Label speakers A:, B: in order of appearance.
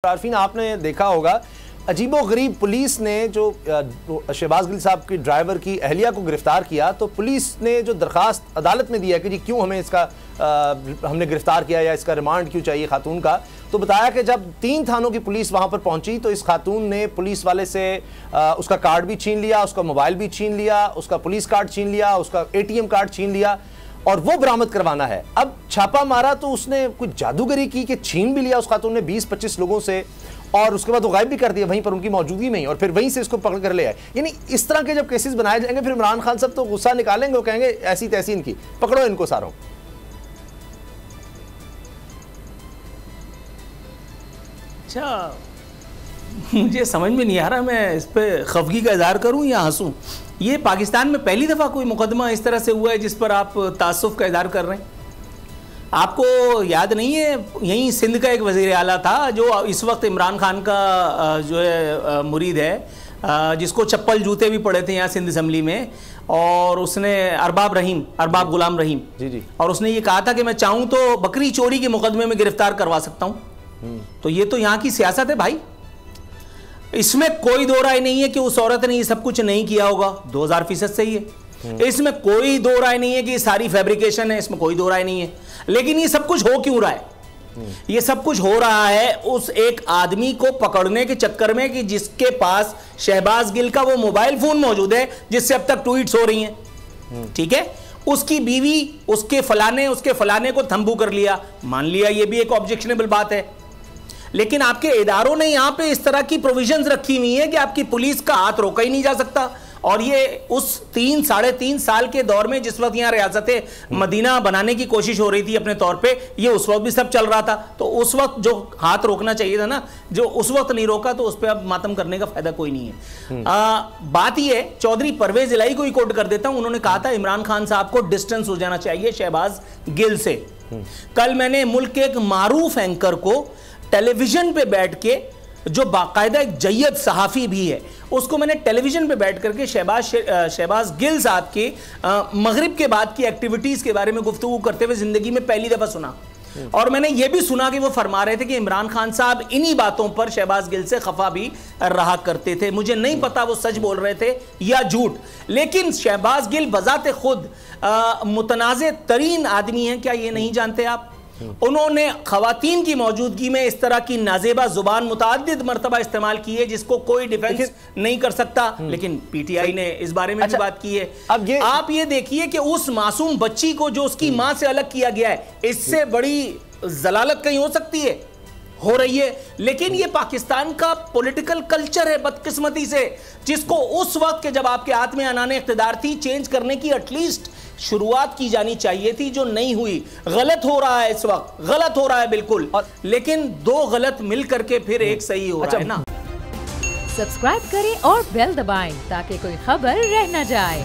A: عارفین آپ نے دیکھا ہوگا عجیب و غریب پولیس نے جو شہباز گل صاحب کی ڈرائیور کی اہلیہ کو گرفتار کیا تو پولیس نے جو درخواست عدالت میں دیا کہ جی کیوں ہمیں اس کا ہم نے گرفتار کیا یا اس کا ریمانڈ کیوں چاہیے خاتون کا، تو بتایا کہ جب 3 تھانوں کی پولیس وہاں پر پہنچی تو اس خاتون نے پولیس والے سے اس کا کارڈ بھی چھین لیا، اس کا موبائل بھی چھین لیا، اس کا پولیس کارڈ چھین لیا، اس کا ATM کارڈ چھین لیا اور وہ برآمد کروانا ہے۔ اب چھاپا مارا تو اس نے کوئی جادوگری کی کہ چھین بھی لیا اس خاتون نے 20-25 لوگوں سے، اور اس کے بعد وہ غائب بھی کر دیا وہیں پر ان کی موجودگی میں ہی، اور پھر وہیں سے اس کو پکڑ کر لے آئے۔ یعنی اس طرح کے جب کیسز بنائے جائیں گے پھر عمران خان صاحب تو غصہ نکالیں گے، وہ کہیں گے ایسی تیسی ان کی، پکڑو ان کو ساروں۔
B: اچھا مجھے سمجھ میں نہیں آ رہا میں اس پہ خفگی کا اظہار کروں یا ہنسوں۔ یہ پاکستان میں پہلی دفعہ کوئی مقدمہ اس طرح سے ہوا ہے جس پر آپ تعصب کا اظہار کر رہے ہیں؟ آپ کو یاد نہیں ہے یہیں سندھ کا ایک وزیر اعلیٰ تھا جو اس وقت عمران خان کا جو ہے مرید ہے، جس کو چپل جوتے بھی پڑے تھے یہاں سندھ اسمبلی میں، اور اس نے ارباب غلام رحیم
A: جی
B: اور اس نے یہ کہا تھا کہ میں چاہوں تو بکری چوری کے مقدمے میں گرفتار کروا سکتا ہوں۔ تو یہ تو یہاں کی سیاست ہے بھائی، اس میں کوئی دو رائے نہیں ہے کہ اس عورت نے یہ سب کچھ نہیں کیا ہوگا، 2000% صحیح ہے، اس میں کوئی دو رائے نہیں ہے کہ یہ ساری فیبریکیشن ہے، اس میں کوئی دو رائے نہیں ہے۔ لیکن یہ سب کچھ ہو کیوں رہا ہے؟ یہ سب کچھ ہو رہا ہے اس ایک آدمی کو پکڑنے کے چکر میں کہ جس کے پاس شہباز گل کا وہ موبائل فون موجود ہے جس سے اب تک ٹویٹس ہو رہی ہیں، ٹھیک ہے؟ اس کی بیوی اس کے فلانے کو تھمبو کر لیا، مان لیا یہ بھی ایک آبجیکشنیبل بات ہے، لیکن آپ کے اداروں نے یہاں پہ اس طرح کی پروویژنز رکھی ہوئی ہیں کہ آپ کی پولیس کا ہاتھ روکا ہی نہیں جا سکتا۔ اور یہ اس 3-3.5 سال کے دور میں جس وقت یہاں ریاست مدینہ بنانے کی کوشش ہو رہی تھی اپنے طور پہ، یہ اس وقت بھی سب چل رہا تھا، تو اس وقت جو ہاتھ روکنا چاہیے تھا نا، جو اس وقت نہیں روکا، تو اس پہ اب ماتم کرنے کا فائدہ کوئی نہیں ہے۔ بات یہ ہے، چودھری پرویز الہی کو ہی کوٹ کر دیتا ہوں، انہوں نے کہا تھا عمران خان صاحب کو ڈسٹنس ہو جانا چاہیے شہباز گل سے۔ کل میں نے ملک کے ایک معروف اینکر کو ٹیلی ویژن پہ بیٹھ کے، جو باقاعدہ ایک جید صحافی بھی ہے، اس کو میں نے ٹیلی ویژن پہ بیٹھ کر کے شہباز گل صاحب کی مغرب کے بعد کی ایکٹیویٹیز کے بارے میں گفتگو کرتے ہوئے زندگی میں پہلی دفعہ سنا، اور میں نے یہ بھی سنا کہ وہ فرما رہے تھے کہ عمران خان صاحب انہی باتوں پر شہباز گل سے خفا بھی رہا کرتے تھے۔ مجھے نہیں پتا وہ سچ بول رہے تھے یا جھوٹ، لیکن شہباز گل بذات خود متنازع ترین آدمی ہیں، کیا یہ نہیں جانتے آپ؟ انہوں نے خواتین کی موجودگی میں اس طرح کی نازیبہ زبان متعدد مرتبہ استعمال کی ہے جس کو کوئی ڈیفنس نہیں کر سکتا، لیکن پی ٹی آئی نے اس بارے میں بھی بات کی ہے۔ آپ یہ دیکھیے کہ اس معصوم بچی کو جو اس کی ماں سے الگ کیا گیا ہے، اس سے بڑی ضلالت کہیں ہو سکتی ہے؟ ہو رہی ہے۔ لیکن یہ پاکستان کا پولیٹیکل کلچر ہے بدقسمتی سے، جس کو اس وقت کے جب آپ کے ہاتھ میں عنان اقتدار تھی چینج کرنے کی ایٹ لیسٹ شروعات کی جانی چاہیے تھی، جو نہیں ہوئی۔ غلط ہو رہا ہے اس وقت، غلط ہو رہا ہے بالکل، لیکن 2 غلط مل کر کے پھر ایک صحیح ہو رہا ہے نا۔
C: سبسکرائب کریں اور بیل دبائیں تاکہ کوئی خبر رہ نہ جائے۔